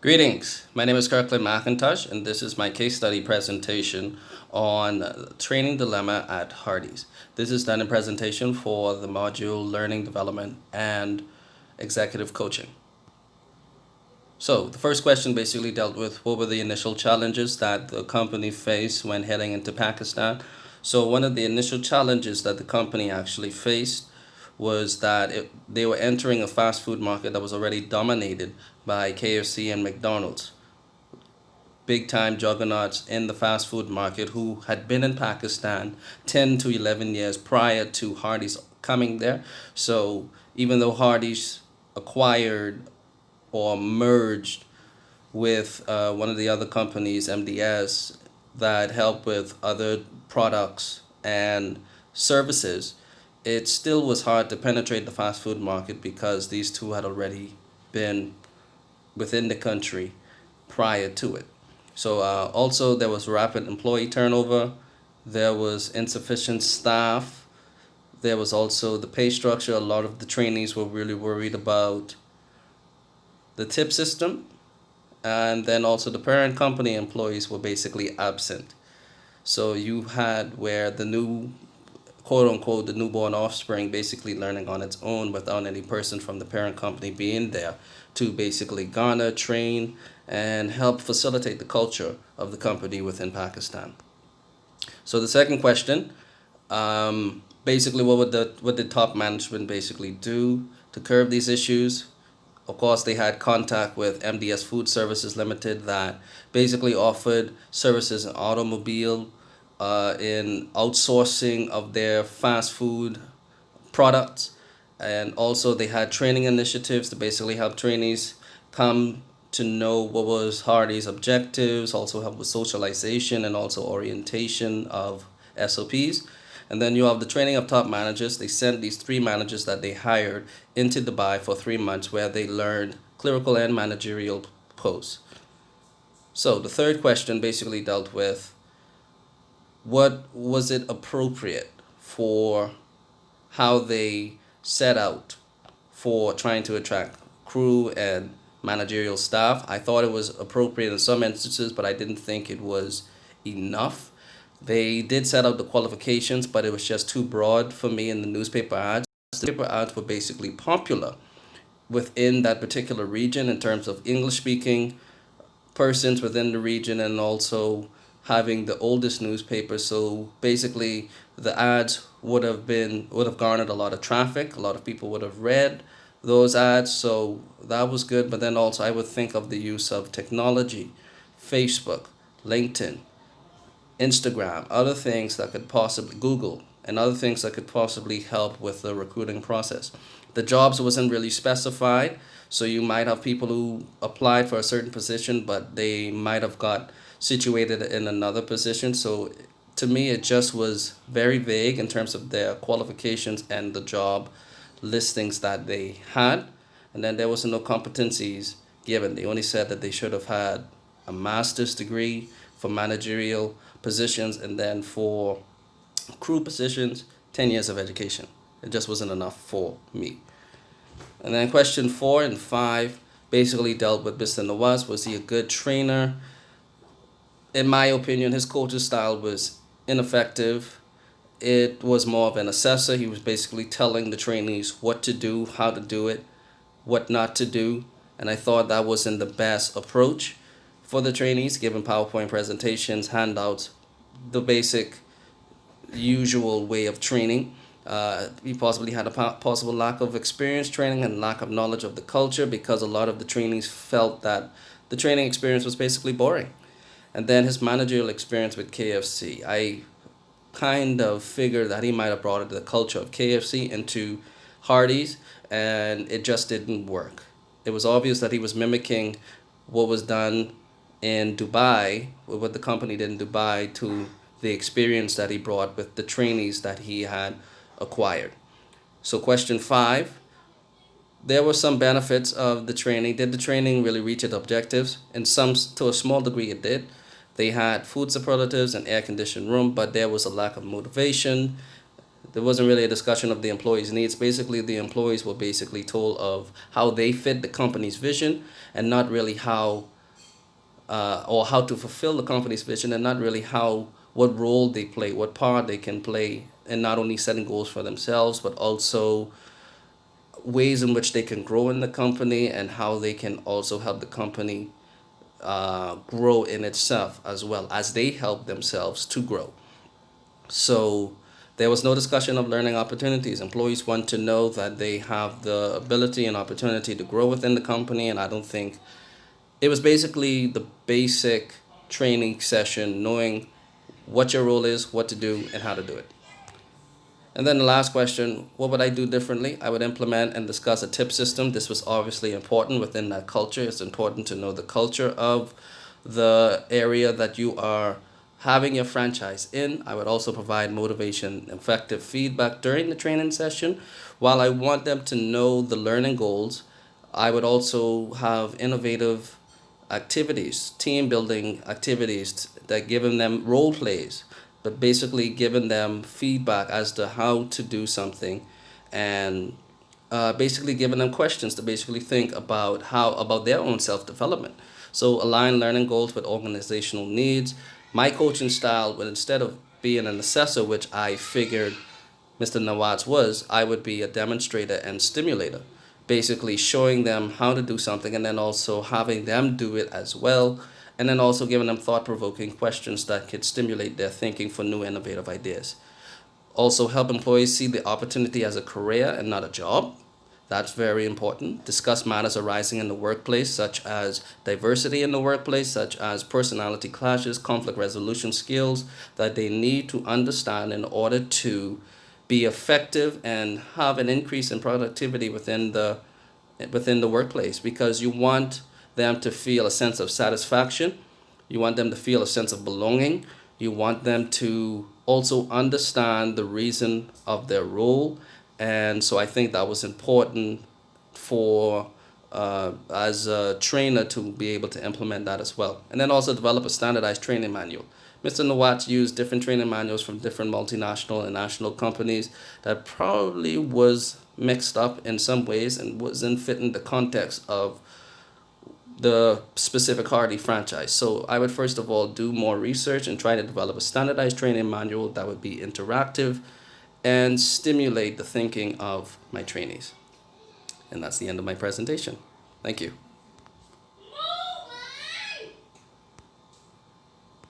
Greetings. My name is Kirkland McIntosh, and this is my case study presentation on training dilemma at Hardee's. This is done in presentation for the module Learning Development and Executive Coaching. So, the first question basically dealt with what were the initial challenges that the company faced when heading into Pakistan. So, one of the initial challenges that the company actually faced was that they were entering a fast food market that was already dominated by KFC and McDonald's, big time juggernauts in the fast food market who had been in Pakistan 10 to 11 years prior to Hardee's coming there. So even though Hardee's acquired or merged with one of the other companies, MDS, that help with other products and services, it still was hard to penetrate the fast food market because these two had already been within the country prior to it. So also there was rapid employee turnover, there was insufficient staff, there was also the pay structure. A lot of the trainees were really worried about the tip system, and then also the parent company employees were basically absent. So you had where the new, quote unquote, the newborn offspring basically learning on its own without any person from the parent company being there to basically garner, train, and help facilitate the culture of the company within Pakistan. So the second question, basically, what did top management basically do to curb these issues? Of course, they had contact with MDS Food Services Limited that basically offered services in automobile, in outsourcing of their fast food products, and also they had training initiatives to basically help trainees come to know what was Hardee's objectives, also help with socialization and also orientation of SOPs. And then you have the training of top managers. They sent these three managers that they hired into Dubai for 3 months where they learned clerical and managerial posts. So the third question basically dealt with what was it appropriate for how they set out for trying to attract crew and managerial staff. I thought it was appropriate in some instances, but I didn't think it was enough. They did set out the qualifications, but it was just too broad for me in the newspaper ads. The newspaper ads were basically popular within that particular region in terms of English speaking persons within the region, and also having the oldest newspaper. So basically the ads would have garnered a lot of traffic. A lot of people would have read those ads. So that was good. But then also I would think of the use of technology, Facebook, LinkedIn, Instagram, other things that could possibly Google, and other things that could possibly help with the recruiting process. The jobs wasn't really specified, so you might have people who applied for a certain position, but they might have got situated in another position. So to me, it just was very vague in terms of their qualifications and the job listings that they had. And then there was no competencies given. They only said that they should have had a master's degree for managerial positions, and then for crew positions, 10 years of education. It just wasn't enough for me. And then question 4 and 5 basically dealt with Mr. Nawaz. Was he a good trainer? In my opinion, his coaching style was ineffective. It was more of an assessor. He was basically telling the trainees what to do, how to do it, what not to do. And I thought that wasn't the best approach for the trainees, giving PowerPoint presentations, handouts, the basic usual way of training. He possibly had a possible lack of experience training and lack of knowledge of the culture, because a lot of the trainees felt that the training experience was basically boring. And then his managerial experience with KFC, I kind of figured that he might have brought the culture of KFC into Hardee's, and it just didn't work. It was obvious that he was mimicking what was done in Dubai, what the company did in Dubai, to the experience that he brought with the trainees that he had acquired. So question 5, there were some benefits of the training. Did the training really reach its objectives? In some, to a small degree, it did. They had food superlatives and air conditioned room, but there was a lack of motivation. there wasn't really a discussion of the employees' needs. Basically, the employees were basically told of how they fit the company's vision, and not really how or how to fulfill the company's vision, and not really how what role they play, what part they can play, and not only setting goals for themselves, but also ways in which they can grow in the company, and how they can also help the company grow in itself, as well as they help themselves to grow. So there was no discussion of learning opportunities. Employees want to know that they have the ability and opportunity to grow within the company, and I don't think it was basically the basic training session, knowing what your role is, what to do, and how to do it. And then the last question, what would I do differently? I would implement and discuss a tip system. This was obviously important within that culture. It's important to know the culture of the area that you are having your franchise in. I would also provide motivation, effective feedback during the training session. While I want them to know the learning goals, I would also have innovative activities, team building activities that giving them role plays, but basically giving them feedback as to how to do something, and basically giving them questions to basically think about how about their own self development. So align learning goals with organizational needs. My coaching style would, instead of being an assessor, which I figured Mr. Nawaz was, I would be a demonstrator and stimulator, basically showing them how to do something, and then also having them do it as well, and then also giving them thought-provoking questions that could stimulate their thinking for new innovative ideas. Also help employees see the opportunity as a career and not a job. That's very important. Discuss matters arising in the workplace, such as diversity in the workplace, such as personality clashes, conflict resolution skills that they need to understand in order to be effective and have an increase in productivity within the workplace, because you want them to feel a sense of satisfaction. You want them to feel a sense of belonging. You want them to also understand the reason of their role. And so I think that was important for as a trainer to be able to implement that as well. And then also develop a standardized training manual. Mr. Nawat used different training manuals from different multinational and national companies that probably was mixed up in some ways and wasn't fitting the context of the specific Hardee franchise. So I would first of all do more research and try to develop a standardized training manual that would be interactive and stimulate the thinking of my trainees. And that's the end of my presentation. Thank you.